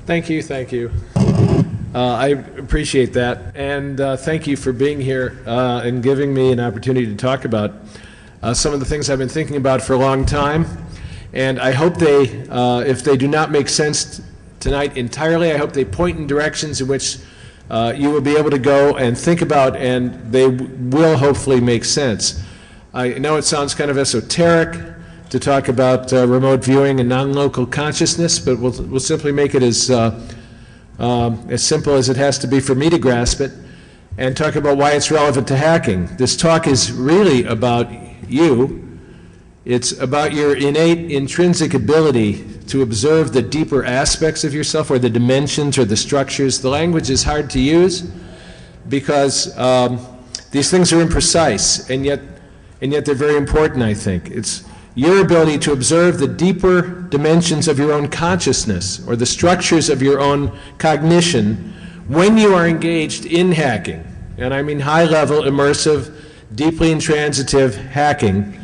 Thank you, thank you. I appreciate that, and thank you for being here and giving me an opportunity to talk about some of the things I've been thinking about for a long time. And I hope they, if they do not make sense tonight entirely, I hope they point in directions in which you will be able to go and think about, and they will hopefully make sense. I know it sounds kind of esoteric to talk about remote viewing and non-local consciousness, but we'll simply make it as simple as it has to be for me to grasp it, and talk about why it's relevant to hacking. This talk is really about you. It's about your innate, intrinsic ability to observe the deeper aspects of yourself, or the dimensions or the structures. The language is hard to use because these things are imprecise, and yet they're very important, I think. It's your ability to observe the deeper dimensions of your own consciousness, or the structures of your own cognition, when you are engaged in hacking. And I mean high-level, immersive, deeply intransitive hacking,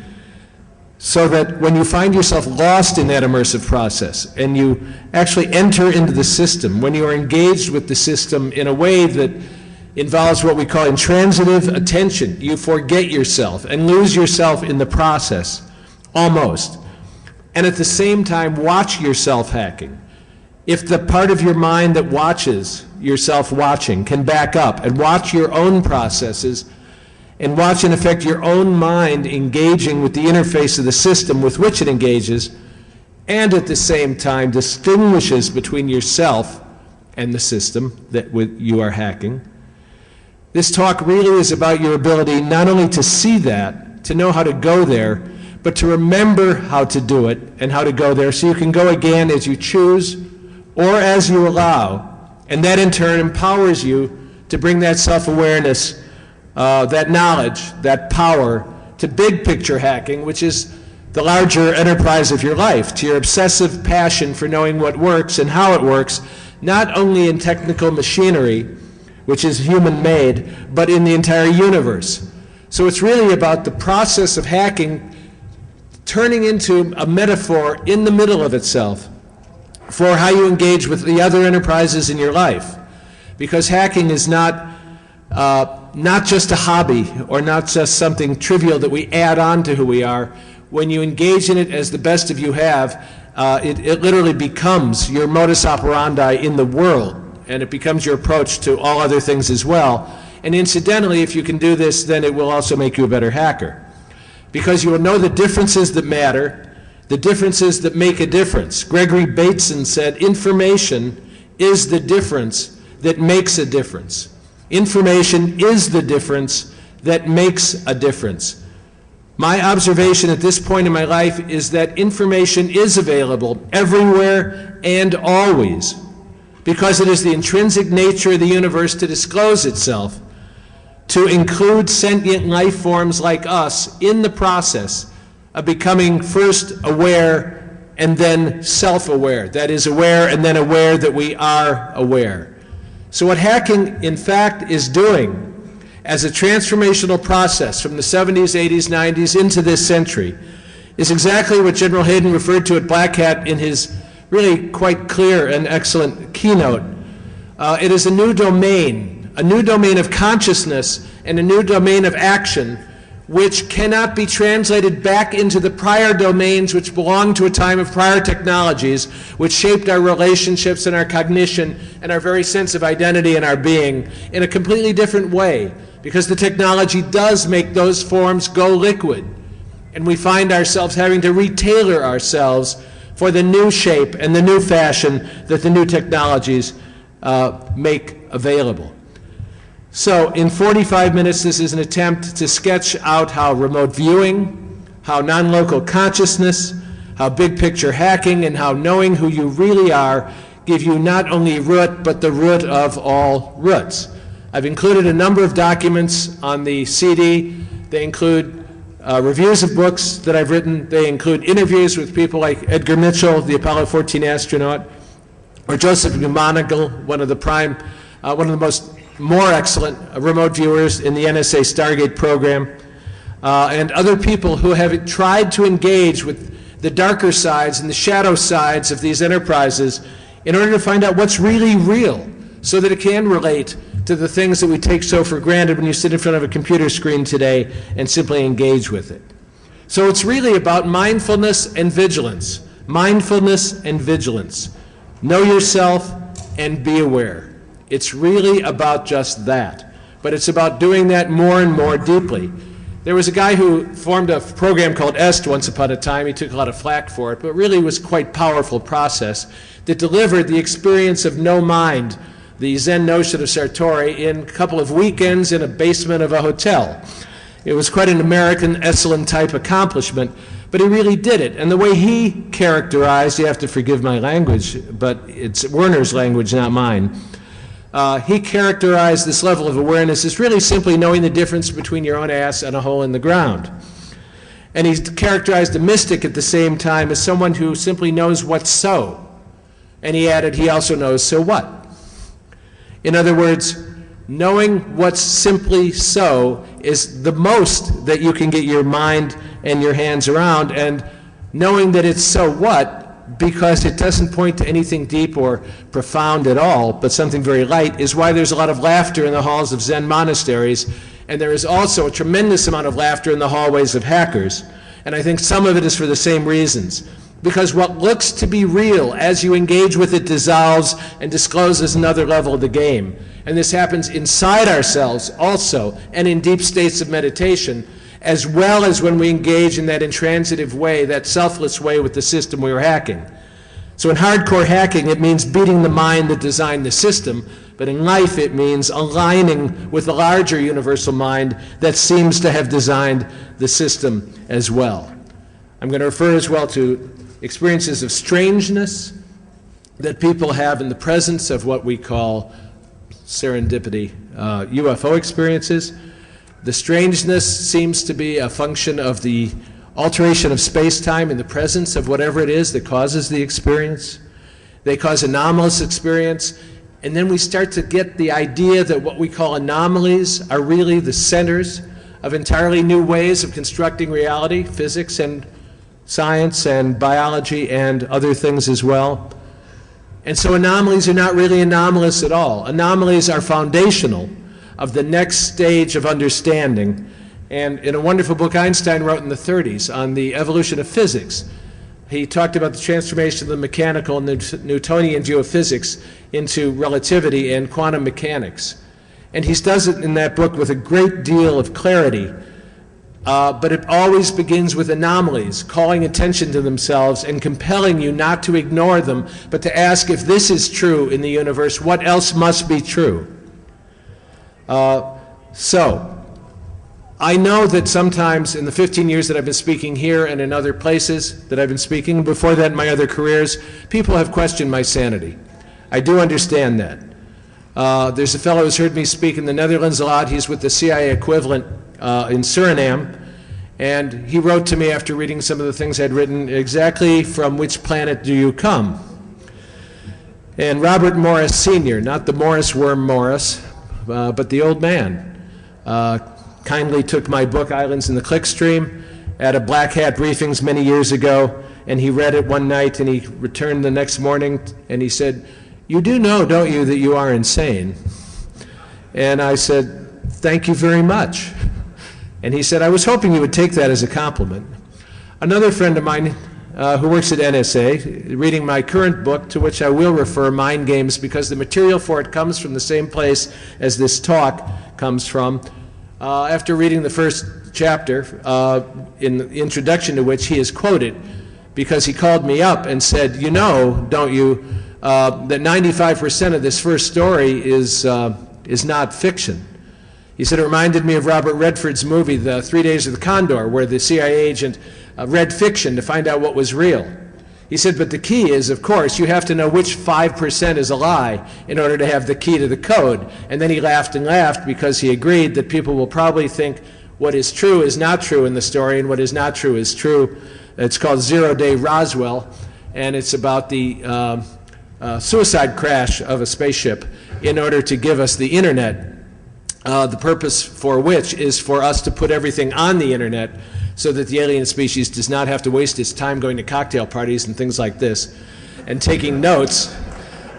so that when you find yourself lost in that immersive process and you actually enter into the system, when you are engaged with the system in a way that involves what we call intransitive attention, you forget yourself and lose yourself in the process, almost, and at the same time watch yourself hacking. If the part of your mind that watches yourself watching can back up and watch your own processes, and watch, in effect, your own mind engaging with the interface of the system with which it engages, and at the same time distinguishes between yourself and the system that you are hacking. This talk really is about your ability not only to see that, to know how to go there, but to remember how to do it and how to go there, so you can go again as you choose or as you allow. And that in turn empowers you to bring that self-awareness, that knowledge, that power, to big picture hacking, which is the larger enterprise of your life, to your obsessive passion for knowing what works and how it works, not only in technical machinery, which is human-made, but in the entire universe. So it's really about the process of hacking turning into a metaphor in the middle of itself for how you engage with the other enterprises in your life. Because hacking is not just a hobby, or not just something trivial that we add on to who we are. When you engage in it as the best of you have, it literally becomes your modus operandi in the world, and it becomes your approach to all other things as well. And incidentally, if you can do this, then it will also make you a better hacker, because you will know the differences that matter, the differences that make a difference. Gregory Bateson said, information is the difference that makes a difference. Information is the difference that makes a difference. My observation at this point in my life is that information is available everywhere and always, because it is the intrinsic nature of the universe to disclose itself, to include sentient life forms like us in the process of becoming first aware and then self-aware. That is, aware and then aware that we are aware. So what hacking, in fact, is doing as a transformational process from the 70s, 80s, 90s into this century is exactly what General Hayden referred to at Black Hat in his really quite clear and excellent keynote. It is a new domain of consciousness and a new domain of action, which cannot be translated back into the prior domains which belong to a time of prior technologies, which shaped our relationships and our cognition and our very sense of identity and our being in a completely different way, because the technology does make those forms go liquid, and we find ourselves having to retailor ourselves for the new shape and the new fashion that the new technologies make available. So in 45 minutes, this is an attempt to sketch out how remote viewing, how non-local consciousness, how big picture hacking, and how knowing who you really are give you not only root, but the root of all roots. I've included a number of documents on the CD. They include reviews of books that I've written. They include interviews with people like Edgar Mitchell, the Apollo 14 astronaut, or Joseph McMoneagle, one of the more excellent remote viewers in the NSA Stargate program, and other people who have tried to engage with the darker sides and the shadow sides of these enterprises in order to find out what's really real, so that it can relate to the things that we take so for granted when you sit in front of a computer screen today and simply engage with it. So it's really about mindfulness and vigilance. Mindfulness and vigilance. Know yourself and be aware. It's really about just that. But it's about doing that more and more deeply. There was a guy who formed a program called EST once upon a time. He took a lot of flack for it, but really was quite powerful process that delivered the experience of no mind, the Zen notion of Sartori, in a couple of weekends in a basement of a hotel. It was quite an American Esalen-type accomplishment, but he really did it. And the way he characterized, you have to forgive my language, but it's Werner's language, not mine. He characterized this level of awareness as really simply knowing the difference between your own ass and a hole in the ground. And he characterized the mystic at the same time as someone who simply knows what's so. And he added, he also knows so what. In other words, knowing what's simply so is the most that you can get your mind and your hands around, and knowing that it's so what, because it doesn't point to anything deep or profound at all, but something very light, is why there's a lot of laughter in the halls of Zen monasteries, and there is also a tremendous amount of laughter in the hallways of hackers. And I think some of it is for the same reasons. Because what looks to be real as you engage with it dissolves and discloses another level of the game. And this happens inside ourselves also, and in deep states of meditation, as well as when we engage in that intransitive way, that selfless way with the system we were hacking. So in hardcore hacking, it means beating the mind that designed the system, but in life it means aligning with the larger universal mind that seems to have designed the system as well. I'm going to refer as well to experiences of strangeness that people have in the presence of what we call serendipity, UFO experiences. The strangeness seems to be a function of the alteration of space-time in the presence of whatever it is that causes the experience. They cause anomalous experience, and then we start to get the idea that what we call anomalies are really the centers of entirely new ways of constructing reality, physics and science and biology and other things as well. And so anomalies are not really anomalous at all. Anomalies are foundational of the next stage of understanding. And in a wonderful book Einstein wrote in the 30s on the evolution of physics, he talked about the transformation of the mechanical and the Newtonian view of physics into relativity and quantum mechanics. And he does it in that book with a great deal of clarity. But it always begins with anomalies, calling attention to themselves and compelling you not to ignore them, but to ask, if this is true in the universe, what else must be true? So, I know that sometimes in the 15 years that I've been speaking here and in other places that I've been speaking, before that in my other careers, people have questioned my sanity. I do understand that. There's a fellow who's heard me speak in the Netherlands a lot. He's with the CIA equivalent in Suriname, and he wrote to me after reading some of the things I'd written, exactly from which planet do you come? And Robert Morris Sr., not the Morris worm Morris, but the old man, kindly took my book, Islands in the Clickstream, at a Black Hat briefings many years ago, and he read it one night, and he returned the next morning, and he said, "You do know, don't you, that you are insane?" And I said, "Thank you very much." And he said, "I was hoping you would take that as a compliment." Another friend of mine who works at NSA, reading my current book, to which I will refer, Mind Games, because the material for it comes from the same place as this talk comes from. After reading the first chapter, in the introduction to which he is quoted, because he called me up and said, "You know, don't you, that 95% of this first story is not fiction." He said it reminded me of Robert Redford's movie, The 3 Days of the Condor, where the CIA agent read fiction to find out what was real. He said, but the key is, of course, you have to know which 5% is a lie in order to have the key to the code. And then he laughed and laughed because he agreed that people will probably think what is true is not true in the story and what is not true is true. It's called Zero Day Roswell, and it's about the suicide crash of a spaceship in order to give us the internet. The purpose for which is for us to put everything on the internet so that the alien species does not have to waste its time going to cocktail parties and things like this and taking notes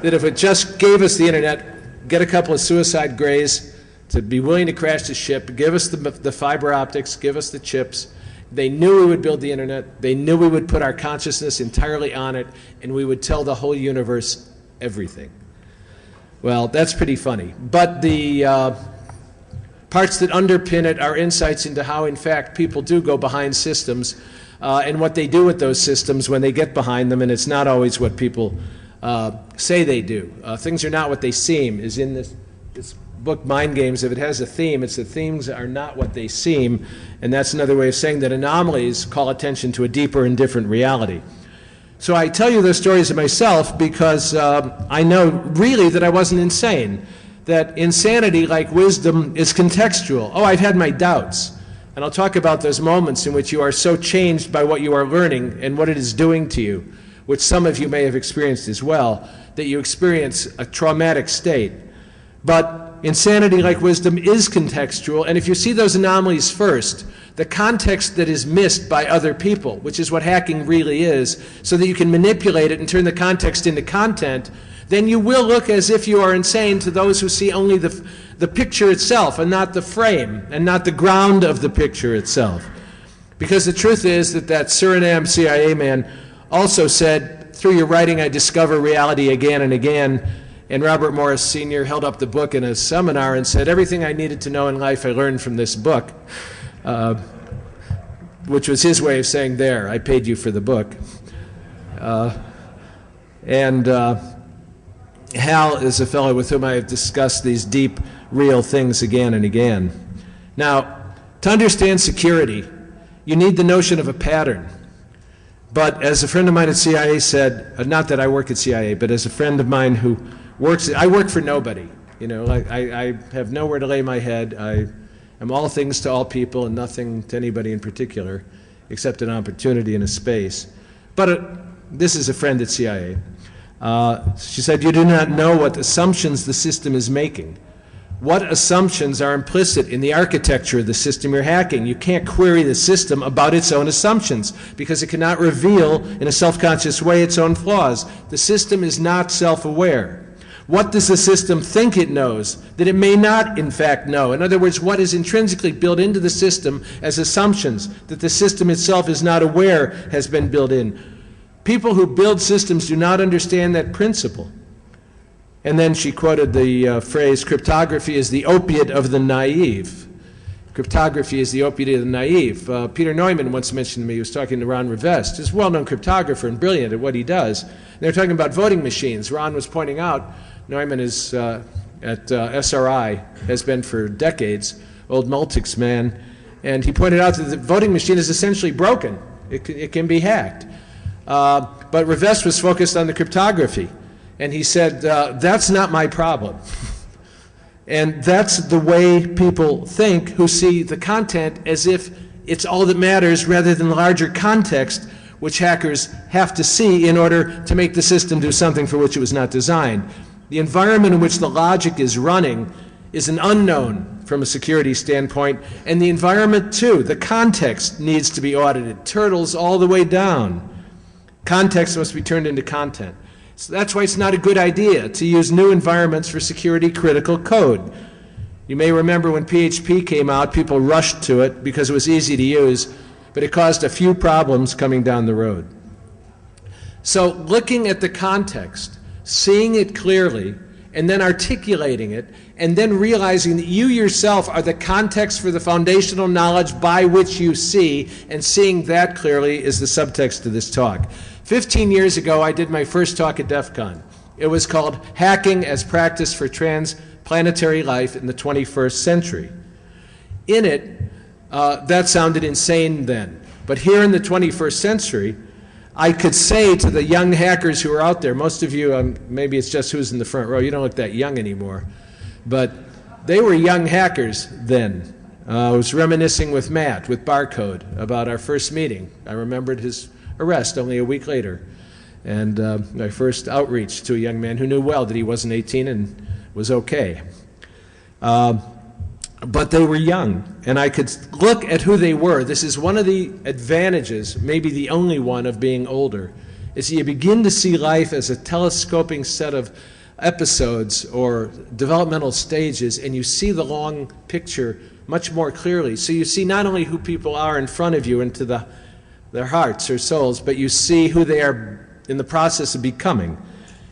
that if it just gave us the internet, get a couple of suicide grays to be willing to crash the ship, give us the fiber optics, give us the chips. They knew we would build the internet. They knew we would put our consciousness entirely on it, and we would tell the whole universe everything. Well, that's pretty funny. But the parts that underpin it are insights into how, in fact, people do go behind systems and what they do with those systems when they get behind them, and it's not always what people say they do. Things are not what they seem, is in this book, Mind Games. If it has a theme, it's that things are not what they seem, and that's another way of saying that anomalies call attention to a deeper and different reality. So I tell you those stories of myself because I know really that I wasn't insane, that insanity, like wisdom, is contextual. Oh, I've had my doubts, and I'll talk about those moments in which you are so changed by what you are learning and what it is doing to you, which some of you may have experienced as well, that you experience a traumatic state. But insanity, like wisdom, is contextual, and if you see those anomalies first, the context that is missed by other people, which is what hacking really is, so that you can manipulate it and turn the context into content, then you will look as if you are insane to those who see only the picture itself and not the frame and not the ground of the picture itself. Because the truth is that Suriname CIA man also said, through your writing I discover reality again and again. And Robert Morris Sr. held up the book in a seminar and said, everything I needed to know in life I learned from this book, which was his way of saying, there, I paid you for the book. Hal is a fellow with whom I have discussed these deep, real things again and again. Now, to understand security, you need the notion of a pattern. But as a friend of mine at CIA said, not that I work at CIA, but as a friend of mine who I work for nobody. You know, I have nowhere to lay my head. I am all things to all people and nothing to anybody in particular, except an opportunity and a space. But this is a friend at CIA. She said, you do not know what assumptions the system is making. What assumptions are implicit in the architecture of the system you're hacking? You can't query the system about its own assumptions because it cannot reveal in a self-conscious way its own flaws. The system is not self-aware. What does the system think it knows that it may not, in fact, know? In other words, what is intrinsically built into the system as assumptions that the system itself is not aware has been built in? People who build systems do not understand that principle. And then she quoted the phrase, cryptography is the opiate of the naive. Cryptography is the opiate of the naive. Peter Neumann once mentioned to me, he was talking to Ron Rivest, who's a well-known cryptographer and brilliant at what he does. They were talking about voting machines. Ron was pointing out, Neumann is at SRI, has been for decades, old Multics man, and he pointed out that the voting machine is essentially broken. It can be hacked. But Rivest was focused on the cryptography, and he said, that's not my problem. And that's the way people think who see the content as if it's all that matters rather than the larger context which hackers have to see in order to make the system do something for which it was not designed. The environment in which the logic is running is an unknown from a security standpoint, and the environment too, the context needs to be audited. Turtles all the way down. Context must be turned into content. So that's why it's not a good idea to use new environments for security critical code. You may remember when PHP came out, people rushed to it because it was easy to use, but it caused a few problems coming down the road. So looking at the context, seeing it clearly, and then articulating it, and then realizing that you yourself are the context for the foundational knowledge by which you see, and seeing that clearly is the subtext of this talk. 15 years ago, I did my first talk at Defcon. It was called Hacking as Practice for Transplanetary Life in the 21st Century. In it, that sounded insane then. But here in the 21st century, I could say to the young hackers who are out there, most of you, maybe it's just who's in the front row, you don't look that young anymore, but they were young hackers then. I was reminiscing with Matt, with Barcode, about our first meeting. I remembered his arrest only a week later, and my first outreach to a young man who knew well that he wasn't 18 and was okay. But they were young, and I could look at who they were. This is one of the advantages, maybe the only one, of being older, is you begin to see life as a telescoping set of episodes or developmental stages, and you see the long picture much more clearly. So you see not only who people are in front of you into their hearts or souls, but you see who they are in the process of becoming.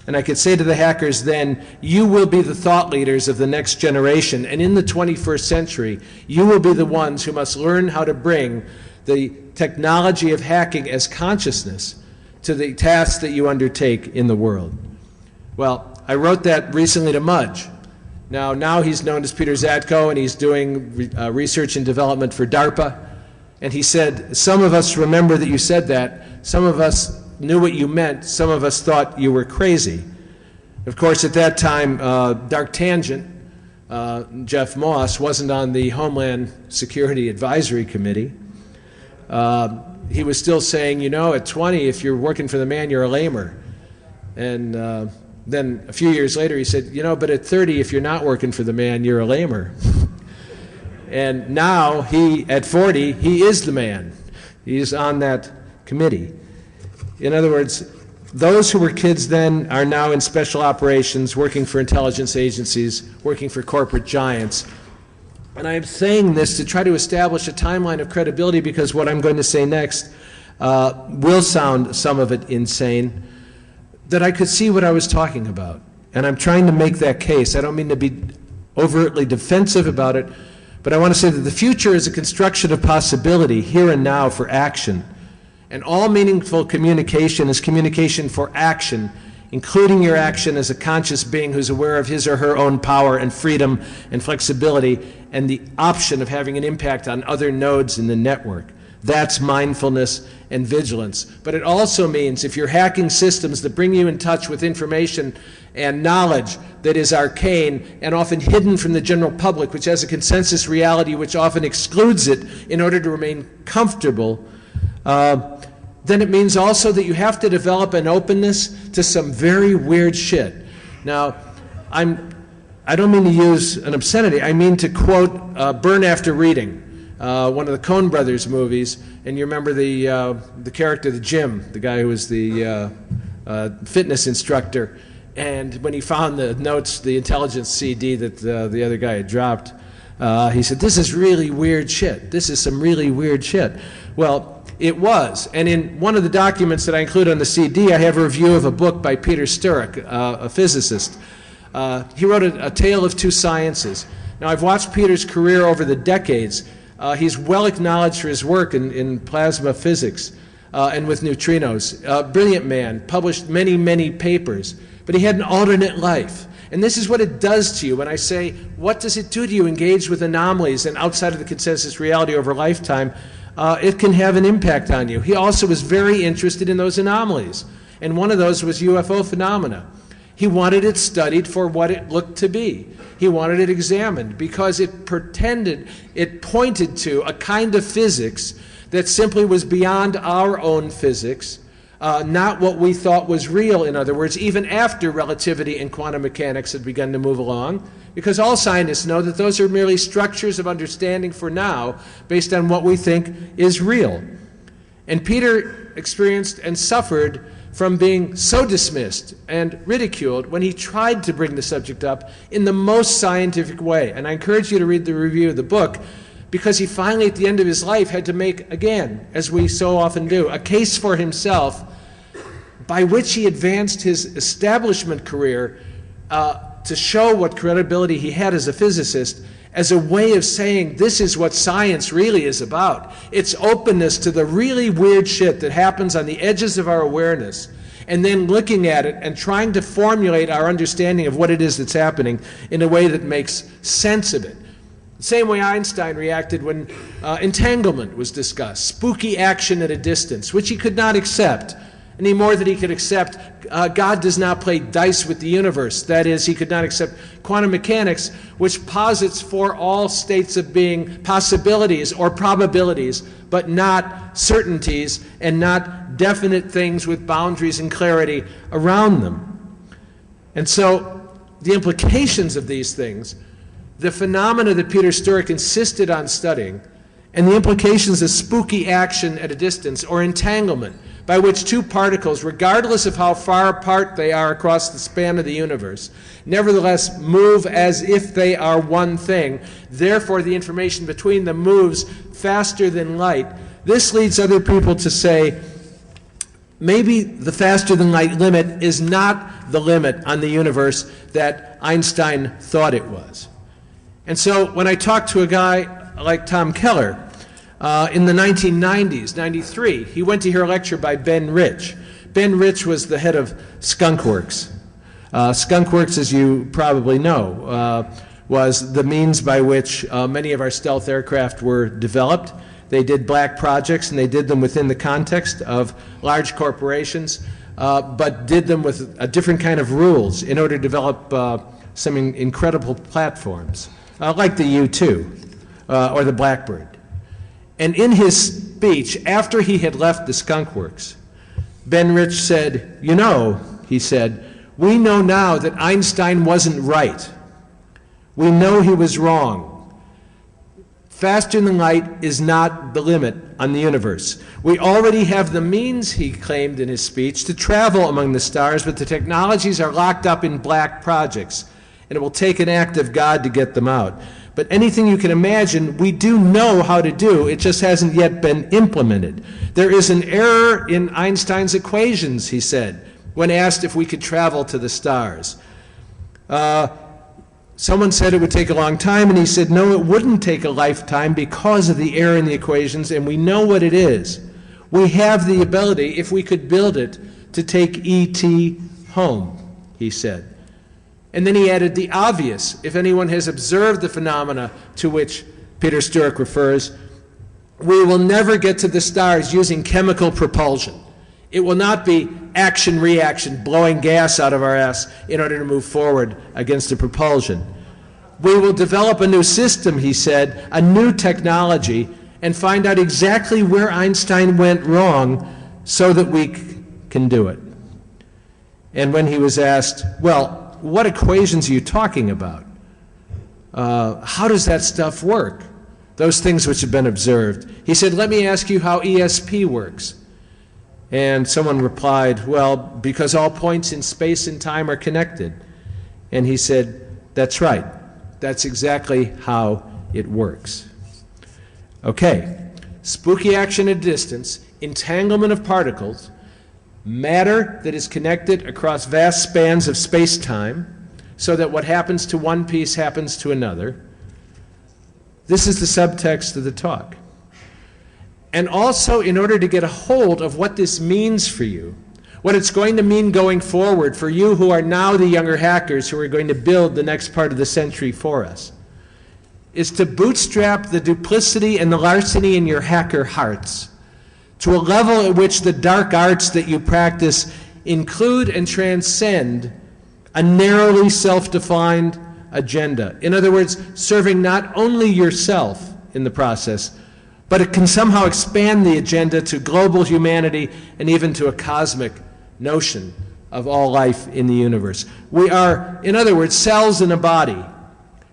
And I could say to the hackers then, you will be the thought leaders of the next generation, and in the 21st century, you will be the ones who must learn how to bring the technology of hacking as consciousness to the tasks that you undertake in the world. Well, I wrote that recently to Mudge. Now he's known as Peter Zatko, and he's doing research and development for DARPA. And he said, some of us remember that you said that. Some of us knew what you meant. Some of us thought you were crazy. Of course, at that time, Dark Tangent, Jeff Moss, wasn't on the Homeland Security Advisory Committee. He was still saying, you know, at 20, if you're working for the man, you're a lamer. And then a few years later, he said, you know, but at 30, if you're not working for the man, you're a lamer. And now, at 40, he is the man. He's on that committee. In other words, those who were kids then are now in special operations, working for intelligence agencies, working for corporate giants. And I'm saying this to try to establish a timeline of credibility, because what I'm going to say next will sound, some of it, insane, that I could see what I was talking about. And I'm trying to make that case. I don't mean to be overtly defensive about it, but I want to say that the future is a construction of possibility here and now for action. And all meaningful communication is communication for action, including your action as a conscious being who's aware of his or her own power and freedom and flexibility and the option of having an impact on other nodes in the network. That's mindfulness and vigilance. But it also means if you're hacking systems that bring you in touch with information and knowledge that is arcane and often hidden from the general public, which has a consensus reality which often excludes it in order to remain comfortable, then it means also that you have to develop an openness to some very weird shit. Now, I don't mean to use an obscenity. I mean to quote Burn After Reading, one of the Coen Brothers movies, and you remember the character, the Jim, the guy who was the fitness instructor, and when he found the notes, the intelligence CD that the other guy had dropped, he said, "This is really weird shit. This is some really weird shit." Well, it was. And in one of the documents that I include on the CD, I have a review of a book by Peter Sturrock, a physicist. He wrote A Tale of Two Sciences. Now, I've watched Peter's career over the decades. He's well acknowledged for his work in plasma physics and with neutrinos. Brilliant man, published many, many papers. But he had an alternate life. And this is what it does to you when I say, what does it do to you engaged with anomalies and outside of the consensus reality over a lifetime? It can have an impact on you. He also was very interested in those anomalies. And one of those was UFO phenomena. He wanted it studied for what it looked to be. He wanted it examined because it pointed to a kind of physics that simply was beyond our own physics, not what we thought was real, in other words, even after relativity and quantum mechanics had begun to move along, because all scientists know that those are merely structures of understanding for now based on what we think is real. And Peter experienced and suffered from being so dismissed and ridiculed when he tried to bring the subject up in the most scientific way. And I encourage you to read the review of the book, because he finally, at the end of his life, had to make, again, as we so often do, a case for himself by which he advanced his establishment career to show what credibility he had as a physicist, as a way of saying this is what science really is about. It's openness to the really weird shit that happens on the edges of our awareness, and then looking at it and trying to formulate our understanding of what it is that's happening in a way that makes sense of it. The same way Einstein reacted when entanglement was discussed, spooky action at a distance, which he could not accept, any more than he could accept God does not play dice with the universe. That is, he could not accept quantum mechanics, which posits for all states of being possibilities or probabilities, but not certainties and not definite things with boundaries and clarity around them. And so the implications of these things, the phenomena that Peter Sturrock insisted on studying, and the implications of spooky action at a distance or entanglement by which two particles, regardless of how far apart they are across the span of the universe, nevertheless move as if they are one thing. Therefore, the information between them moves faster than light. This leads other people to say, maybe the faster than light limit is not the limit on the universe that Einstein thought it was. And so when I talked to a guy like Tom Keller, in the 1990s, 93, he went to hear a lecture by Ben Rich. Ben Rich was the head of Skunkworks. Skunkworks, as you probably know, was the means by which many of our stealth aircraft were developed. They did black projects, and they did them within the context of large corporations, but did them with a different kind of rules in order to develop some incredible platforms, like the U-2 or the Blackbird. And in his speech, after he had left the Skunkworks, Ben Rich said, "You know," he said, "we know now that Einstein wasn't right. We know he was wrong. Faster than light is not the limit on the universe. We already have the means," he claimed in his speech, "to travel among the stars, but the technologies are locked up in black projects, and it will take an act of God to get them out. But anything you can imagine, we do know how to do. It just hasn't yet been implemented. There is an error in Einstein's equations," he said, when asked if we could travel to the stars. Someone said it would take a long time, and he said, no, it wouldn't take a lifetime because of the error in the equations, and we know what it is. We have the ability, if we could build it, to take E.T. home, he said. And then he added the obvious. If anyone has observed the phenomena to which Peter Sturrock refers, we will never get to the stars using chemical propulsion. It will not be action-reaction, blowing gas out of our ass in order to move forward against the propulsion. We will develop a new system, he said, a new technology, and find out exactly where Einstein went wrong so that we can do it. And when he was asked, well, what equations are you talking about? How does that stuff work? Those things which have been observed. He said, let me ask you how ESP works. And someone replied, well, because all points in space and time are connected. And he said, that's right. That's exactly how it works. Okay, spooky action at distance, entanglement of particles, matter that is connected across vast spans of space-time so that what happens to one piece happens to another. This is the subtext of the talk. And also, in order to get a hold of what this means for you, what it's going to mean going forward for you who are now the younger hackers who are going to build the next part of the century for us, is to bootstrap the duplicity and the larceny in your hacker hearts to a level at which the dark arts that you practice include and transcend a narrowly self-defined agenda. In other words, serving not only yourself in the process, but it can somehow expand the agenda to global humanity and even to a cosmic notion of all life in the universe. We are, in other words, cells in a body,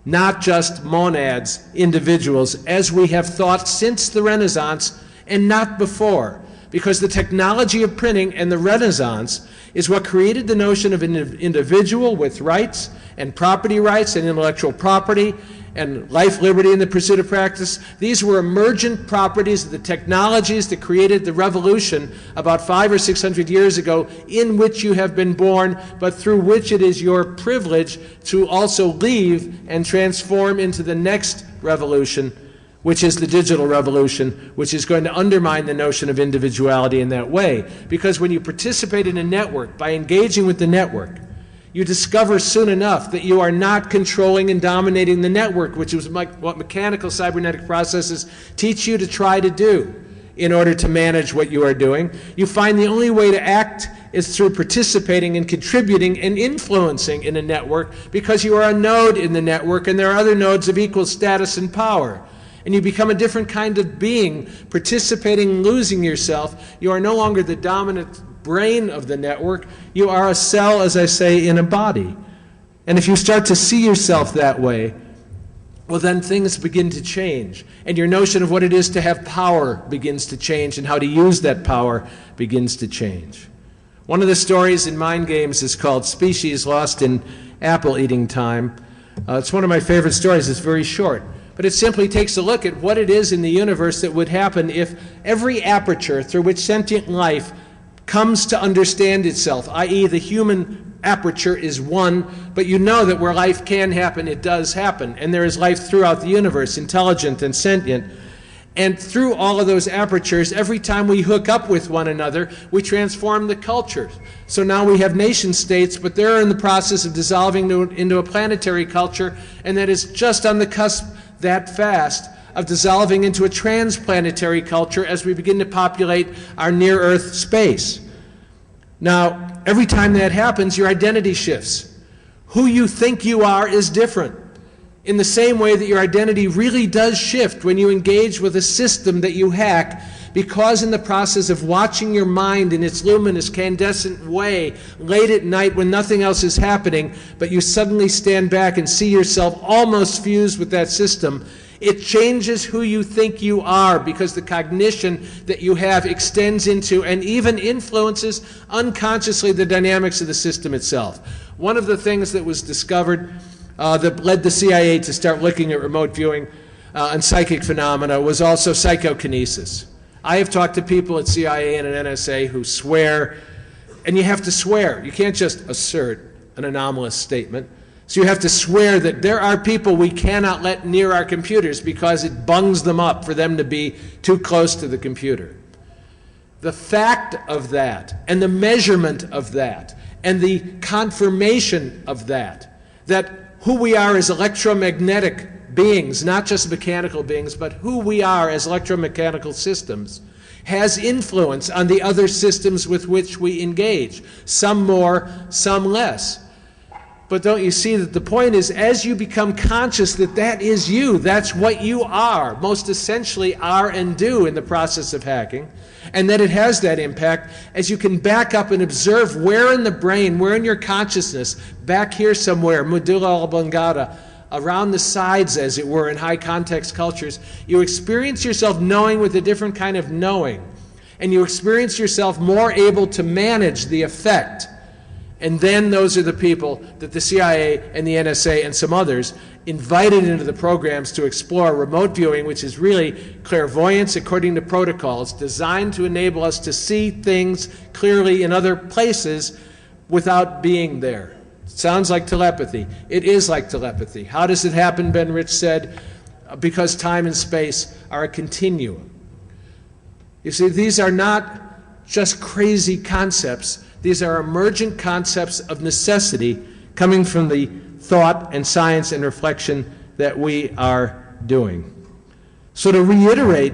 not just monads, individuals, as we have thought since the Renaissance and not before, because the technology of printing and the Renaissance is what created the notion of an individual with rights and property rights and intellectual property and life, liberty, and the pursuit of practice. These were emergent properties of the technologies that created the revolution about 500 or 600 years ago, in which you have been born, but through which it is your privilege to also leave and transform into the next revolution, which is the digital revolution, which is going to undermine the notion of individuality in that way. Because when you participate in a network, by engaging with the network, you discover soon enough that you are not controlling and dominating the network, which is what mechanical cybernetic processes teach you to try to do in order to manage what you are doing. You find the only way to act is through participating and contributing and influencing in a network, because you are a node in the network and there are other nodes of equal status and power. And you become a different kind of being, participating and losing yourself. You are no longer the dominant brain of the network. You are a cell, as I say, in a body. And if you start to see yourself that way, well, then things begin to change. And your notion of what it is to have power begins to change, and how to use that power begins to change. One of the stories in mind games is called Species Lost in Apple Eating Time. It's one of my favorite stories. It's very short. But it simply takes a look at what it is in the universe that would happen if every aperture through which sentient life comes to understand itself, i.e. the human aperture is one, but you know that where life can happen, it does happen. And there is life throughout the universe, intelligent and sentient. And through all of those apertures, every time we hook up with one another, we transform the cultures. So now we have nation states, but they're in the process of dissolving into a planetary culture, and that is just on the cusp that fast of dissolving into a transplanetary culture as we begin to populate our near-Earth space. Now, every time that happens, your identity shifts. Who you think you are is different. In the same way that your identity really does shift when you engage with a system that you hack, because in the process of watching your mind in its luminous, candescent way, late at night when nothing else is happening, but you suddenly stand back and see yourself almost fused with that system, it changes who you think you are, because the cognition that you have extends into and even influences unconsciously the dynamics of the system itself. One of the things that was discovered that led the CIA to start looking at remote viewing and psychic phenomena was also psychokinesis. I have talked to people at CIA and at NSA who swear, and you have to swear. You can't just assert an anomalous statement. So you have to swear that there are people we cannot let near our computers because it bungs them up for them to be too close to the computer. The fact of that, and the measurement of that, and the confirmation of that who we are as electromagnetic beings, not just mechanical beings, but who we are as electromechanical systems, has influence on the other systems with which we engage, some more, some less. But don't you see that the point is, as you become conscious that that is you, that's what you are, most essentially are and do in the process of hacking, and that it has that impact, as you can back up and observe where in the brain, where in your consciousness, back here somewhere, medulla oblongata, around the sides, as it were, in high context cultures, you experience yourself knowing with a different kind of knowing, and you experience yourself more able to manage the effect. And then those are the people that the CIA and the NSA and some others invited into the programs to explore remote viewing, which is really clairvoyance according to protocols, designed to enable us to see things clearly in other places without being there. Sounds like telepathy. It is like telepathy. How does it happen, Ben Rich said? Because time and space are a continuum. You see, these are not just crazy concepts. These are emergent concepts of necessity coming from the thought and science and reflection that we are doing. So to reiterate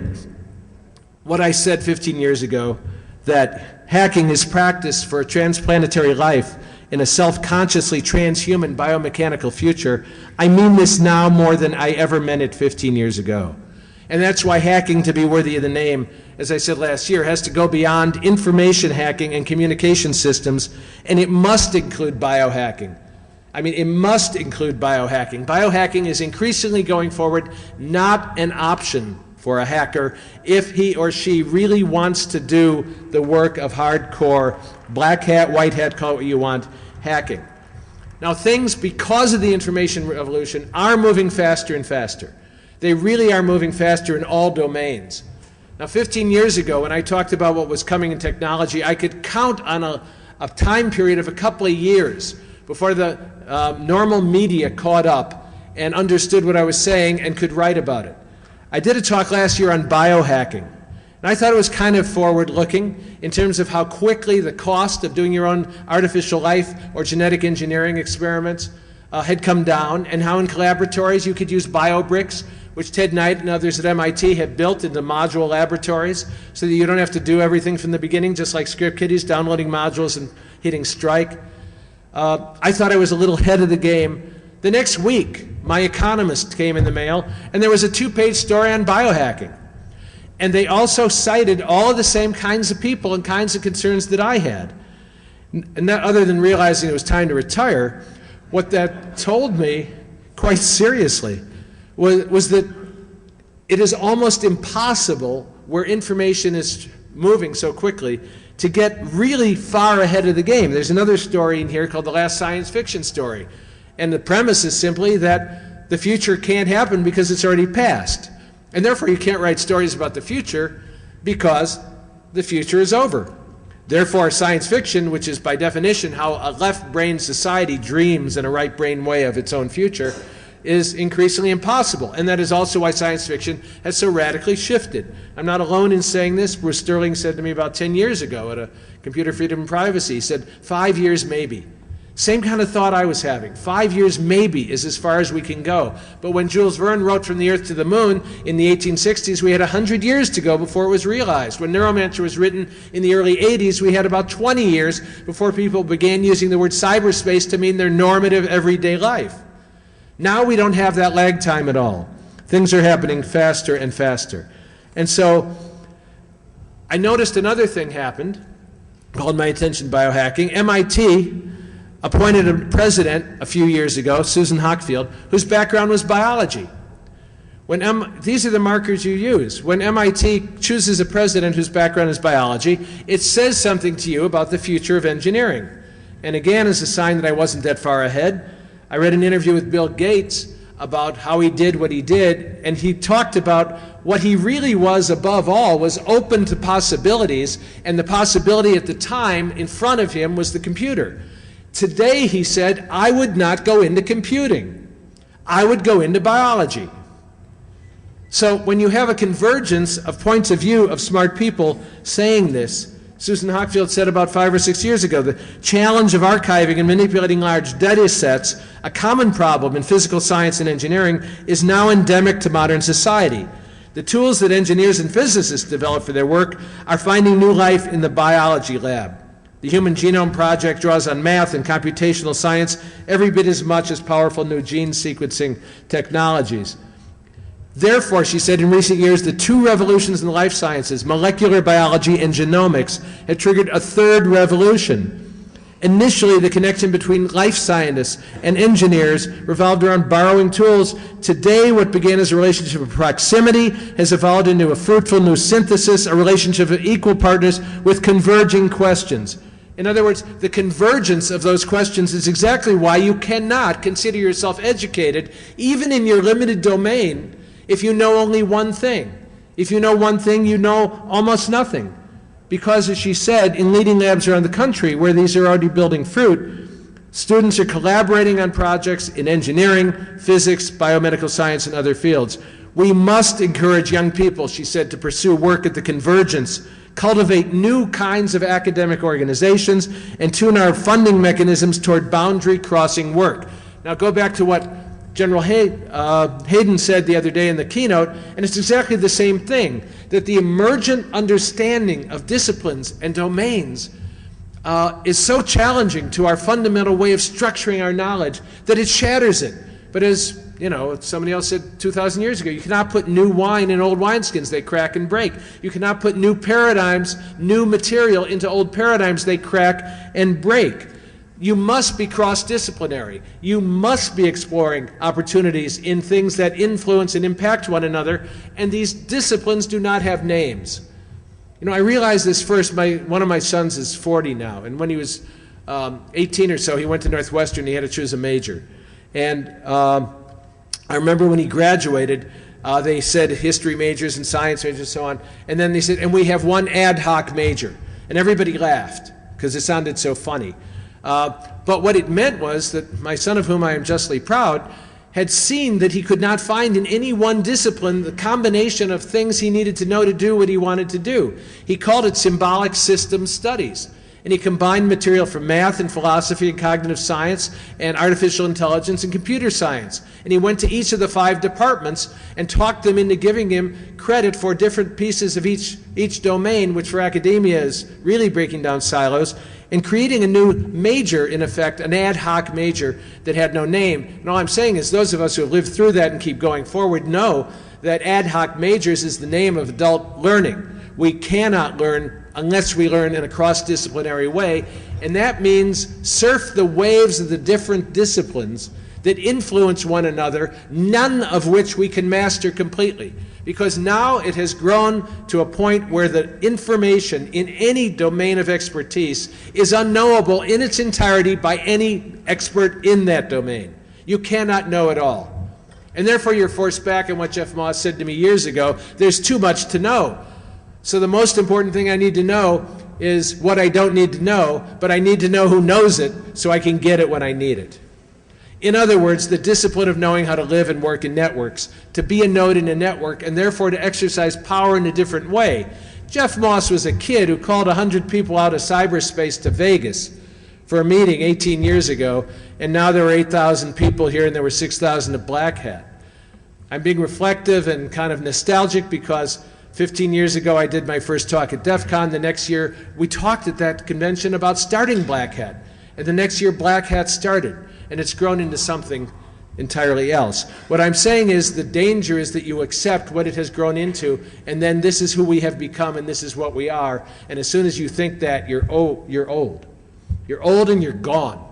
what I said 15 years ago, that hacking is practiced for a transplanetary life in a self-consciously transhuman biomechanical future, I mean this now more than I ever meant it 15 years ago. And that's why hacking, to be worthy of the name, as I said last year, has to go beyond information hacking and communication systems, and it must include biohacking. I mean, it must include biohacking. Biohacking is increasingly going forward not an option for a hacker if he or she really wants to do the work of hardcore, black hat, white hat, call it what you want, hacking. Now things, because of the information revolution, are moving faster and faster. They really are moving faster in all domains. Now 15 years ago, when I talked about what was coming in technology, I could count on a time period of a couple of years before the normal media caught up and understood what I was saying and could write about it. I did a talk last year on biohacking, and I thought it was kind of forward-looking in terms of how quickly the cost of doing your own artificial life or genetic engineering experiments had come down, and how in collaboratories you could use biobricks, which Ted Knight and others at MIT have built into module laboratories so that you don't have to do everything from the beginning, just like script kiddies, downloading modules and hitting strike. I thought I was a little ahead of the game. The next week, my Economist came in the mail, and there was a 2-page story on biohacking. And they also cited all of the same kinds of people and kinds of concerns that I had. And that, other than realizing it was time to retire, what that told me, quite seriously, was that it is almost impossible, where information is moving so quickly, to get really far ahead of the game. There's another story in here called The Last Science Fiction Story. And the premise is simply that the future can't happen because it's already past. And therefore you can't write stories about the future because the future is over. Therefore science fiction, which is by definition how a left-brain society dreams in a right-brain way of its own future, is increasingly impossible. And that is also why science fiction has so radically shifted. I'm not alone in saying this. Bruce Sterling said to me about 10 years ago at a Computer Freedom and Privacy, he said, 5 years maybe. Same kind of thought I was having. 5 years maybe is as far as we can go. But when Jules Verne wrote From the Earth to the Moon in the 1860s, we had 100 years to go before it was realized. When Neuromancer was written in the early 80s, we had about 20 years before people began using the word cyberspace to mean their normative everyday life. Now we don't have that lag time at all. Things are happening faster and faster. And so I noticed another thing happened, called my attention biohacking. MIT appointed a president a few years ago, Susan Hockfield, whose background was biology. These are the markers you use. When MIT chooses a president whose background is biology, it says something to you about the future of engineering. And again, as a sign that I wasn't that far ahead, I read an interview with Bill Gates about how he did what he did, and he talked about what he really was above all was open to possibilities, and the possibility at the time in front of him was the computer. Today, he said, I would not go into computing. I would go into biology. So when you have a convergence of points of view of smart people saying this, Susan Hockfield said about 5 or 6 years ago, the challenge of archiving and manipulating large data sets, a common problem in physical science and engineering, is now endemic to modern society. The tools that engineers and physicists develop for their work are finding new life in the biology lab. The Human Genome Project draws on math and computational science every bit as much as powerful new gene sequencing technologies. Therefore, she said, in recent years, the two revolutions in the life sciences, molecular biology and genomics, have triggered a third revolution. Initially, the connection between life scientists and engineers revolved around borrowing tools. Today, what began as a relationship of proximity has evolved into a fruitful new synthesis, a relationship of equal partners with converging questions. In other words, the convergence of those questions is exactly why you cannot consider yourself educated, even in your limited domain, if you know only one thing. If you know one thing, you know almost nothing. Because, as she said, in leading labs around the country where these are already building fruit, students are collaborating on projects in engineering, physics, biomedical science, and other fields. We must encourage young people, she said, to pursue work at the convergence, cultivate new kinds of academic organizations, and tune our funding mechanisms toward boundary-crossing work. Now go back to what General Hayden said the other day in the keynote, and it's exactly the same thing, that the emergent understanding of disciplines and domains is so challenging to our fundamental way of structuring our knowledge that it shatters it. But as you know, somebody else said 2,000 years ago, you cannot put new wine in old wineskins, they crack and break. You cannot put new paradigms, new material into old paradigms, they crack and break. You must be cross-disciplinary. You must be exploring opportunities in things that influence and impact one another, and these disciplines do not have names. You know, I realized this first. One of my sons is 40 now, and when he was 18 or so, he went to Northwestern. He had to choose a major. And I remember when he graduated, they said history majors and science majors and so on, and then they said, and we have one ad hoc major. And everybody laughed, because it sounded so funny. But what it meant was that my son, of whom I am justly proud, had seen that he could not find in any one discipline the combination of things he needed to know to do what he wanted to do. He called it symbolic system studies. And he combined material from math and philosophy and cognitive science and artificial intelligence and computer science. And he went to each of the 5 departments and talked them into giving him credit for different pieces of each domain, which for academia is really breaking down silos, and creating a new major, in effect, an ad hoc major that had no name. And all I'm saying is those of us who have lived through that and keep going forward know that ad hoc majors is the name of adult learning. We cannot learn unless we learn in a cross-disciplinary way, and that means surf the waves of the different disciplines that influence one another, none of which we can master completely. Because now it has grown to a point where the information in any domain of expertise is unknowable in its entirety by any expert in that domain. You cannot know it all. And therefore you're forced back on what Jeff Moss said to me years ago, there's too much to know. So the most important thing I need to know is what I don't need to know, but I need to know who knows it so I can get it when I need it. In other words, the discipline of knowing how to live and work in networks, to be a node in a network, and therefore to exercise power in a different way. Jeff Moss was a kid who called 100 people out of cyberspace to Vegas for a meeting 18 years ago, and now there were 8,000 people here and there were 6,000 at Black Hat. I'm being reflective and kind of nostalgic because 15 years ago I did my first talk at Defcon. The next year we talked at that convention about starting Black Hat. And the next year Black Hat started, and it's grown into something entirely else. What I'm saying is the danger is that you accept what it has grown into, and then this is who we have become and this is what we are. And as soon as you think that, you're old. You're old and you're gone.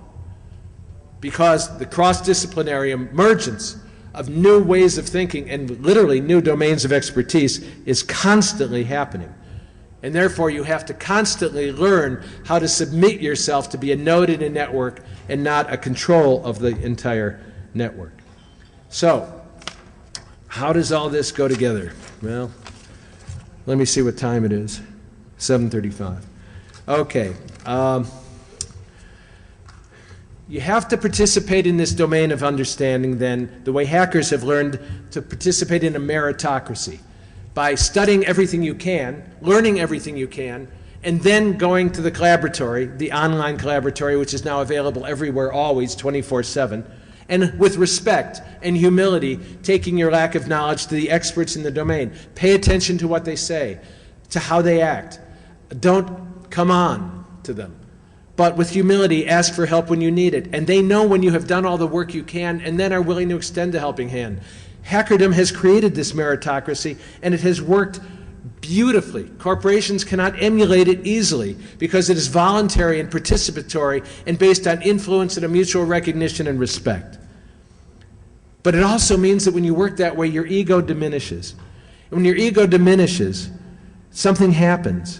Because the cross-disciplinary emergence of new ways of thinking and literally new domains of expertise is constantly happening. And therefore you have to constantly learn how to submit yourself to be a node in a network and not a control of the entire network. So, how does all this go together? Well, let me see what time it is. 7:35. Okay. You have to participate in this domain of understanding then the way hackers have learned to participate in a meritocracy, by studying everything you can, learning everything you can, and then going to the collaboratory, the online collaboratory, which is now available everywhere, always, 24/7, and with respect and humility, taking your lack of knowledge to the experts in the domain. Pay attention to what they say, to how they act. Don't come on to them. But with humility, ask for help when you need it. And they know when you have done all the work you can and then are willing to extend a helping hand. Hackerdom has created this meritocracy, and it has worked beautifully. Corporations cannot emulate it easily because it is voluntary and participatory and based on influence and a mutual recognition and respect. But it also means that when you work that way, your ego diminishes. And when your ego diminishes, something happens.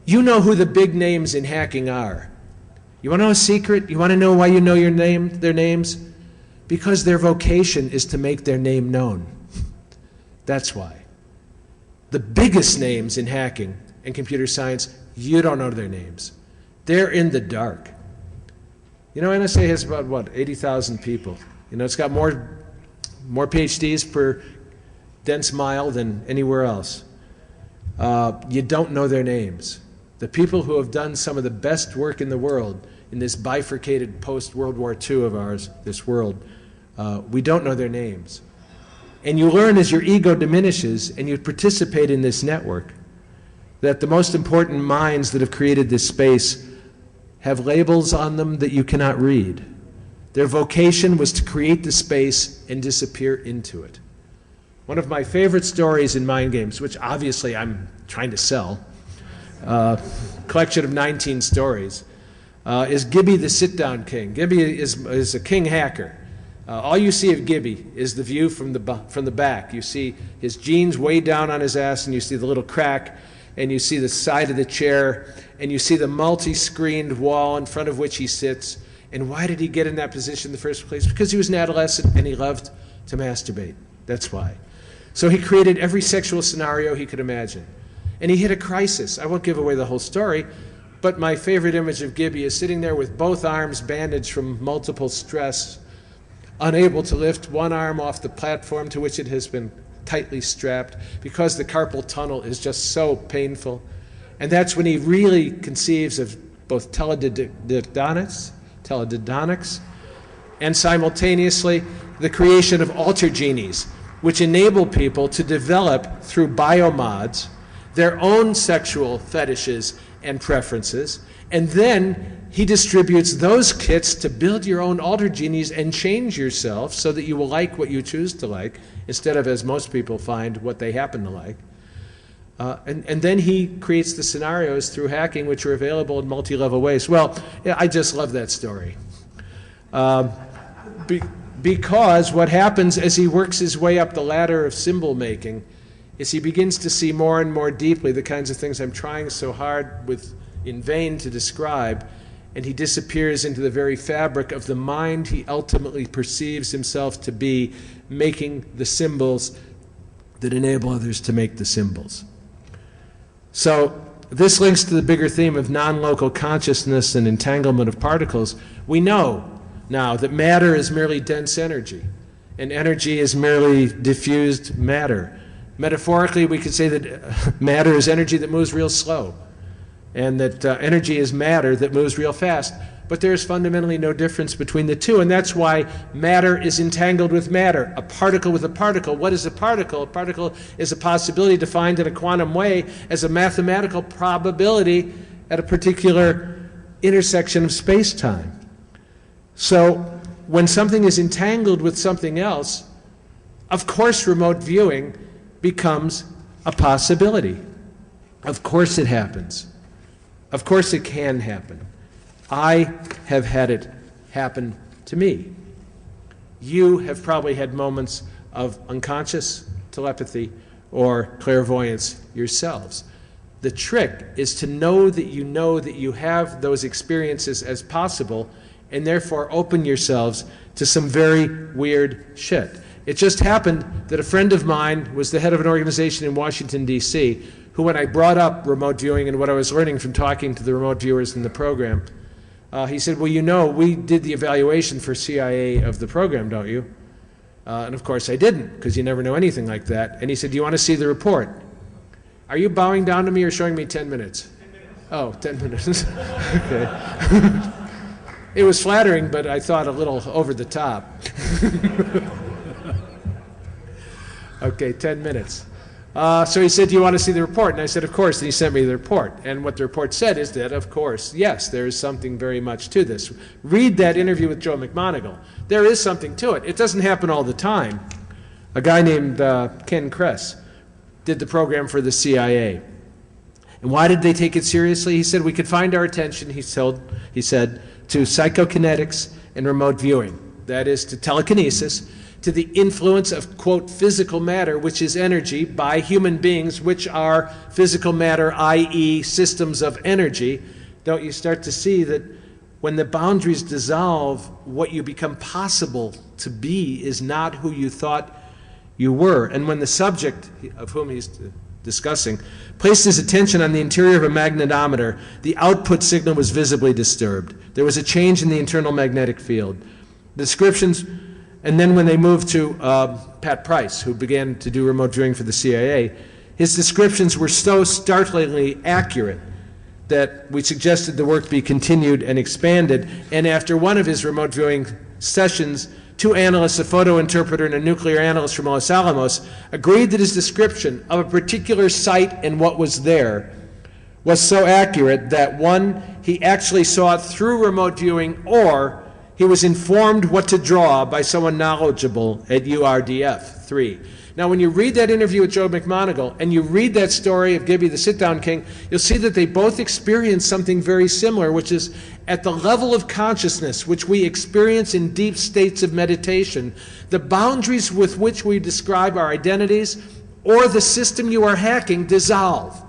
You know who the big names in hacking are. You want to know a secret? You want to know why you know their names? Because their vocation is to make their name known. That's why. The biggest names in hacking and computer science, you don't know their names. They're in the dark. You know, NSA has about, what, 80,000 people. You know, it's got more PhDs per dense mile than anywhere else. You don't know their names. The people who have done some of the best work in the world in this bifurcated post-World War II of ours, this world, we don't know their names. And you learn as your ego diminishes and you participate in this network that the most important minds that have created this space have labels on them that you cannot read. Their vocation was to create the space and disappear into it. One of my favorite stories in mind games, which obviously I'm trying to sell, collection of 19 stories, is Gibby the Sit-Down King. Gibby is a king hacker. All you see of Gibby is the view from the back. You see his jeans way down on his ass, and you see the little crack, and you see the side of the chair, and you see the multi-screened wall in front of which he sits. And why did he get in that position in the first place? Because he was an adolescent and he loved to masturbate. That's why. So he created every sexual scenario he could imagine. And he hit a crisis. I won't give away the whole story, but my favorite image of Gibby is sitting there with both arms bandaged from multiple stress, unable to lift one arm off the platform to which it has been tightly strapped because the carpal tunnel is just so painful. And that's when he really conceives of both teledidonics, and simultaneously the creation of alter genies, which enable people to develop through biomods their own sexual fetishes and preferences, and then he distributes those kits to build your own alter genies and change yourself so that you will like what you choose to like, instead of, as most people find, what they happen to like. And then he creates the scenarios through hacking, which are available in multi-level ways. Well, yeah, I just love that story. because what happens as he works his way up the ladder of symbol making is he begins to see more and more deeply the kinds of things I'm trying so hard in vain to describe, and he disappears into the very fabric of the mind he ultimately perceives himself to be, making the symbols that enable others to make the symbols. So this links to the bigger theme of non-local consciousness and entanglement of particles. We know now that matter is merely dense energy, and energy is merely diffused matter. Metaphorically, we could say that matter is energy that moves real slow, and that energy is matter that moves real fast. But there is fundamentally no difference between the two, and that's why matter is entangled with matter, a particle with a particle. What is a particle? A particle is a possibility defined in a quantum way as a mathematical probability at a particular intersection of space-time. So when something is entangled with something else, of course remote viewing becomes a possibility. Of course it happens. Of course it can happen. I have had it happen to me. You have probably had moments of unconscious telepathy or clairvoyance yourselves. The trick is to know that you have those experiences as possible, and therefore open yourselves to some very weird shit. It just happened that a friend of mine was the head of an organization in Washington, D.C., who, when I brought up remote viewing and what I was learning from talking to the remote viewers in the program, he said, well, we did the evaluation for CIA of the program, don't you? And of course I didn't, because you never know anything like that. And he said, do you want to see the report? Are you bowing down to me or showing me 10 minutes? 10 minutes. Oh, 10 minutes. Okay. It was flattering, but I thought a little over the top. Okay, 10 minutes. So he said, do you want to see the report? And I said, of course. And he sent me the report. And what the report said is that, of course, yes, there is something very much to this. Read that interview with Joe McMoneagle. There is something to it. It doesn't happen all the time. A guy named Ken Kress did the program for the CIA. And why did they take it seriously? He said, we could find our attention, he said, to psychokinetics and remote viewing. That is, to telekinesis, to the influence of, quote, physical matter, which is energy, by human beings, which are physical matter, i.e. systems of energy. Don't you start to see that when the boundaries dissolve, what you become possible to be is not who you thought you were. And when the subject, of whom he's discussing, placed his attention on the interior of a magnetometer, the output signal was visibly disturbed. There was a change in the internal magnetic field. The descriptions, and then when they moved to Pat Price, who began to do remote viewing for the CIA, his descriptions were so startlingly accurate that we suggested the work be continued and expanded. And after one of his remote viewing sessions, two analysts, a photo interpreter and a nuclear analyst from Los Alamos, agreed that his description of a particular site and what was there was so accurate that, one, he actually saw it through remote viewing, or he was informed what to draw by someone knowledgeable at URDF. 3. Now, when you read that interview with Joe McMoneagle and you read that story of Gibby the Sit-Down King, you'll see that they both experienced something very similar, which is at the level of consciousness which we experience in deep states of meditation, the boundaries with which we describe our identities or the system you are hacking dissolve.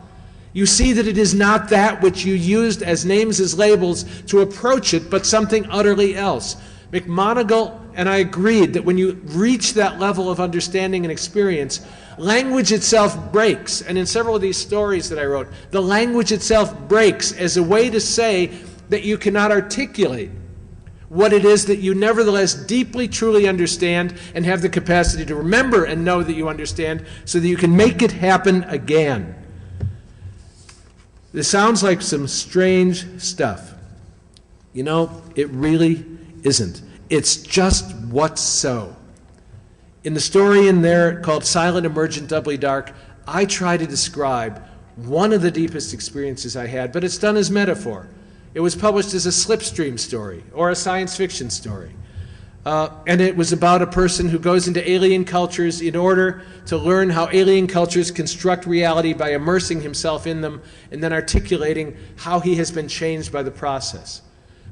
You see that it is not that which you used as names, as labels to approach it, but something utterly else. McMoneagle and I agreed that when you reach that level of understanding and experience, language itself breaks. And in several of these stories that I wrote, the language itself breaks as a way to say that you cannot articulate what it is that you nevertheless deeply, truly understand and have the capacity to remember and know that you understand so that you can make it happen again. This sounds like some strange stuff. You know, it really isn't. It's just what's so. In the story in there called Silent, Emergent, Doubly Dark, I try to describe one of the deepest experiences I had, but it's done as metaphor. It was published as a slipstream story or a science fiction story. And it was about a person who goes into alien cultures in order to learn how alien cultures construct reality by immersing himself in them and then articulating how he has been changed by the process.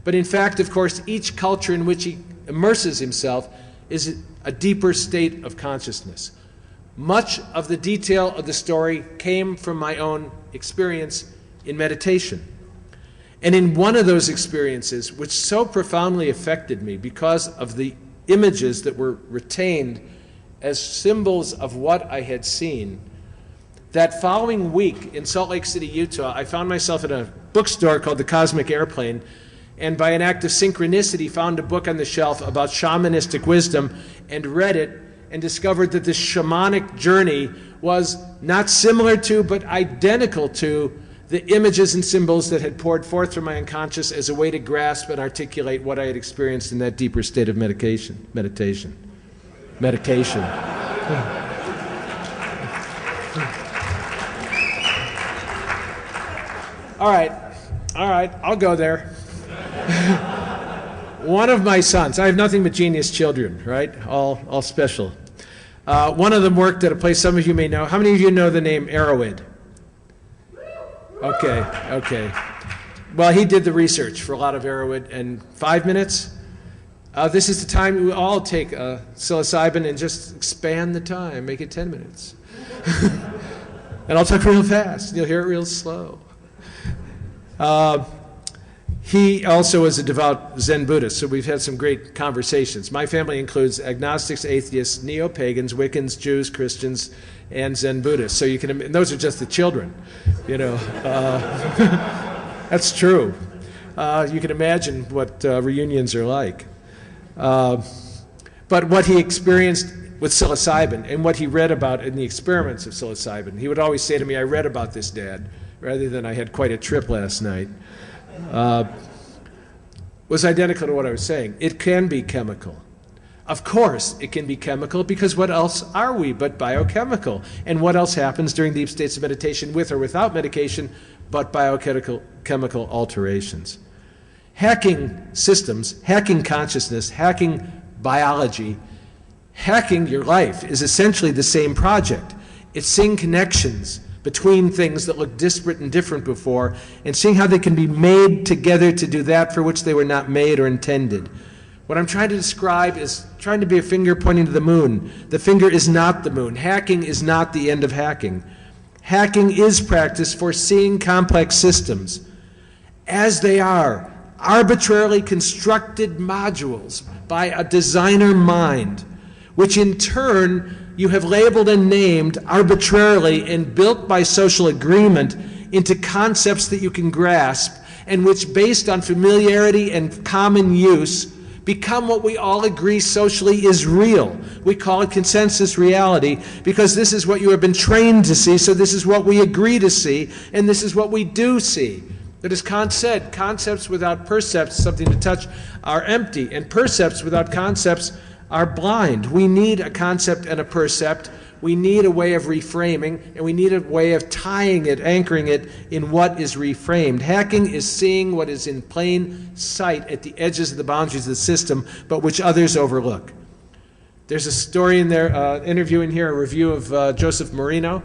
But in fact, of course, each culture in which he immerses himself is a deeper state of consciousness. Much of the detail of the story came from my own experience in meditation. And in one of those experiences, which so profoundly affected me because of the images that were retained as symbols of what I had seen, that following week in Salt Lake City, Utah, I found myself at a bookstore called The Cosmic Airplane, and by an act of synchronicity found a book on the shelf about shamanistic wisdom and read it and discovered that the shamanic journey was not similar to but identical to the images and symbols that had poured forth from my unconscious as a way to grasp and articulate what I had experienced in that deeper state of meditation. All right, I'll go there. One of my sons, I have nothing but genius children, right? All special. One of them worked at a place some of you may know. How many of you know the name Arrowhead? Okay. Well, he did the research for a lot of Arrowhead, and 5 minutes? This is the time we all take psilocybin and just expand the time, make it 10 minutes. And I'll talk real fast. You'll hear it real slow. He also is a devout Zen Buddhist, so we've had some great conversations. My family includes agnostics, atheists, neo-pagans, Wiccans, Jews, Christians, and Zen Buddhists. So you can, and those are just the children, you know. That's true. You can imagine what reunions are like. But what he experienced with psilocybin and what he read about in the experiments of psilocybin, he would always say to me, I read about this, Dad, rather than I had quite a trip last night, was identical to what I was saying. It can be chemical. Of course it can be chemical, because what else are we but biochemical? And what else happens during deep states of meditation with or without medication but biochemical alterations? Hacking systems, hacking consciousness, hacking biology, hacking your life is essentially the same project. It's seeing connections between things that look disparate and different before, and seeing how they can be made together to do that for which they were not made or intended. What I'm trying to describe is trying to be a finger pointing to the moon. The finger is not the moon. Hacking is not the end of hacking. Hacking is practice for seeing complex systems as they are, arbitrarily constructed modules by a designer mind, which in turn you have labeled and named arbitrarily and built by social agreement into concepts that you can grasp, and which, based on familiarity and common use, become what we all agree socially is real. We call it consensus reality because this is what you have been trained to see, so this is what we agree to see, and this is what we do see. But as Kant said, concepts without percepts, something to touch, are empty, and percepts without concepts are blind. We need a concept and a percept. We need a way of reframing, and we need a way of tying it, anchoring it in what is reframed. Hacking is seeing what is in plain sight at the edges of the boundaries of the system, but which others overlook. There's a story in there, interview in here, a review of Joseph Marino.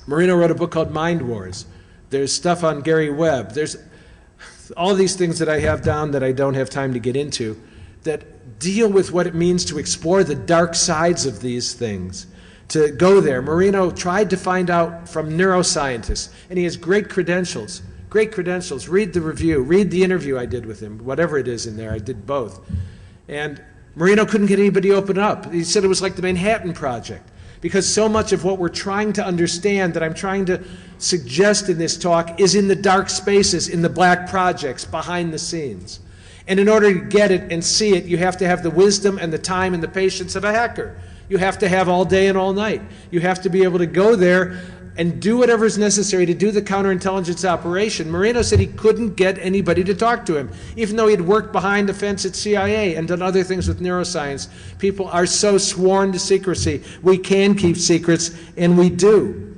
Marino wrote a book called Mind Wars. There's stuff on Gary Webb. There's all these things that I have down that I don't have time to get into that deal with what it means to explore the dark sides of these things, to go there. Marino tried to find out from neuroscientists, and he has great credentials. Read the review, read the interview I did with him, whatever it is in there. I did both. And Marino couldn't get anybody to open up. He said it was like the Manhattan Project, because so much of what we're trying to understand, that I'm trying to suggest in this talk, is in the dark spaces, in the black projects, behind the scenes. And in order to get it and see it, you have to have the wisdom and the time and the patience of a hacker. You have to have all day and all night. You have to be able to go there and do whatever is necessary to do the counterintelligence operation. Marino said he couldn't get anybody to talk to him, even though he'd worked behind the fence at CIA and done other things with neuroscience. People are so sworn to secrecy. We can keep secrets, and we do.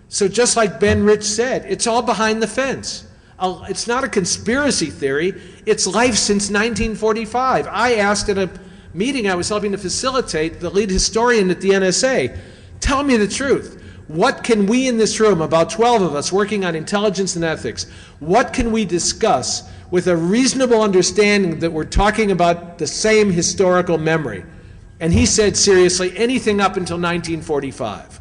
So just like Ben Rich said, it's all behind the fence. It's not a conspiracy theory. It's life since 1945. I asked at a meeting I was helping to facilitate the lead historian at the NSA, tell me the truth. What can we in this room, about 12 of us working on intelligence and ethics, what can we discuss with a reasonable understanding that we're talking about the same historical memory. And he said, seriously, anything up until 1945.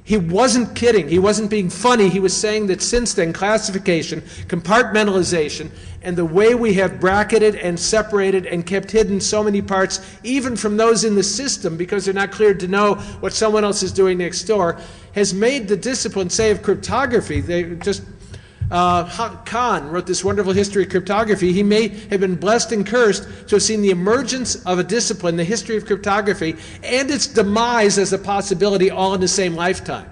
He wasn't kidding. He wasn't being funny. He was saying that since then, classification, compartmentalization, and the way we have bracketed and separated and kept hidden so many parts, even from those in the system, because they're not cleared to know what someone else is doing next door, has made the discipline, say, of cryptography. Kahn wrote this wonderful history of cryptography. He may have been blessed and cursed to have seen the emergence of a discipline, the history of cryptography, and its demise as a possibility all in the same lifetime.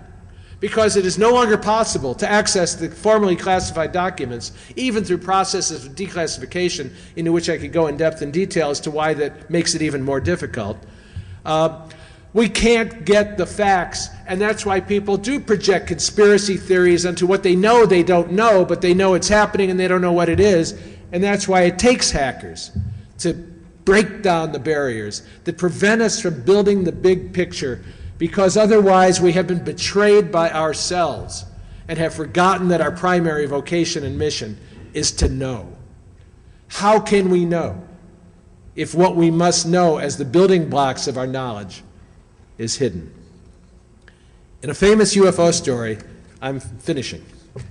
Because it is no longer possible to access the formerly classified documents, even through processes of declassification, into which I could go in depth and detail as to why that makes it even more difficult. We can't get the facts, and that's why people do project conspiracy theories onto what they don't know, but they know it's happening and they don't know what it is. And that's why it takes hackers to break down the barriers that prevent us from building the big picture, because otherwise we have been betrayed by ourselves and have forgotten that our primary vocation and mission is to know. How can we know if what we must know as the building blocks of our knowledge is hidden? In a famous UFO story, I'm finishing,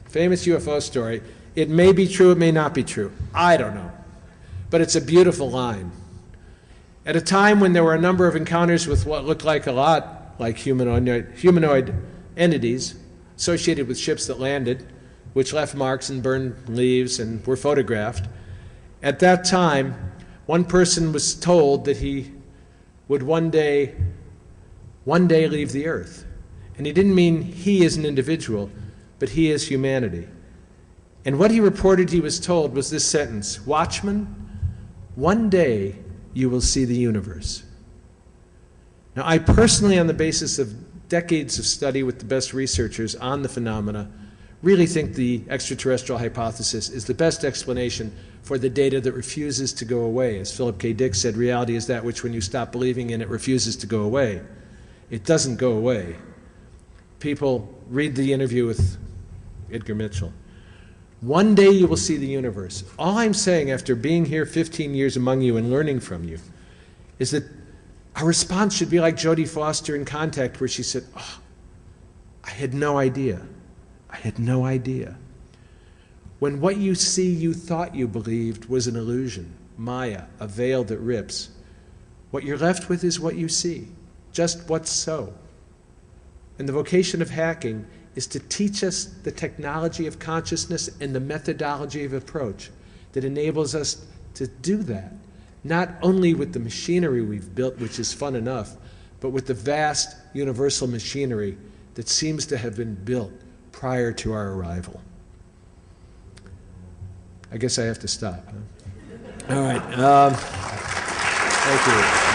famous UFO story, it may be true, it may not be true, I don't know, but it's a beautiful line. At a time when there were a number of encounters with what looked like a lot like humanoid entities associated with ships that landed, which left marks and burned leaves and were photographed, at that time, one person was told that he would one day leave the earth. And he didn't mean he as an individual, but he as humanity. And what he reported he was told was this sentence: "Watchman, one day you will see the universe." Now, I personally, on the basis of decades of study with the best researchers on the phenomena, really think the extraterrestrial hypothesis is the best explanation for the data that refuses to go away. As Philip K. Dick said, reality is that which when you stop believing in it refuses to go away. It doesn't go away. People read the interview with Edgar Mitchell. One day you will see the universe. All I'm saying, after being here 15 years among you and learning from you, is that our response should be like Jodie Foster in Contact, where she said, "Oh, I had no idea. I had no idea." When what you see you thought you believed was an illusion, Maya, a veil that rips, what you're left with is what you see, just what's so. And the vocation of hacking is to teach us the technology of consciousness and the methodology of approach that enables us to do that, not only with the machinery we've built, which is fun enough, but with the vast universal machinery that seems to have been built prior to our arrival. I guess I have to stop. Huh? All right. Thank you.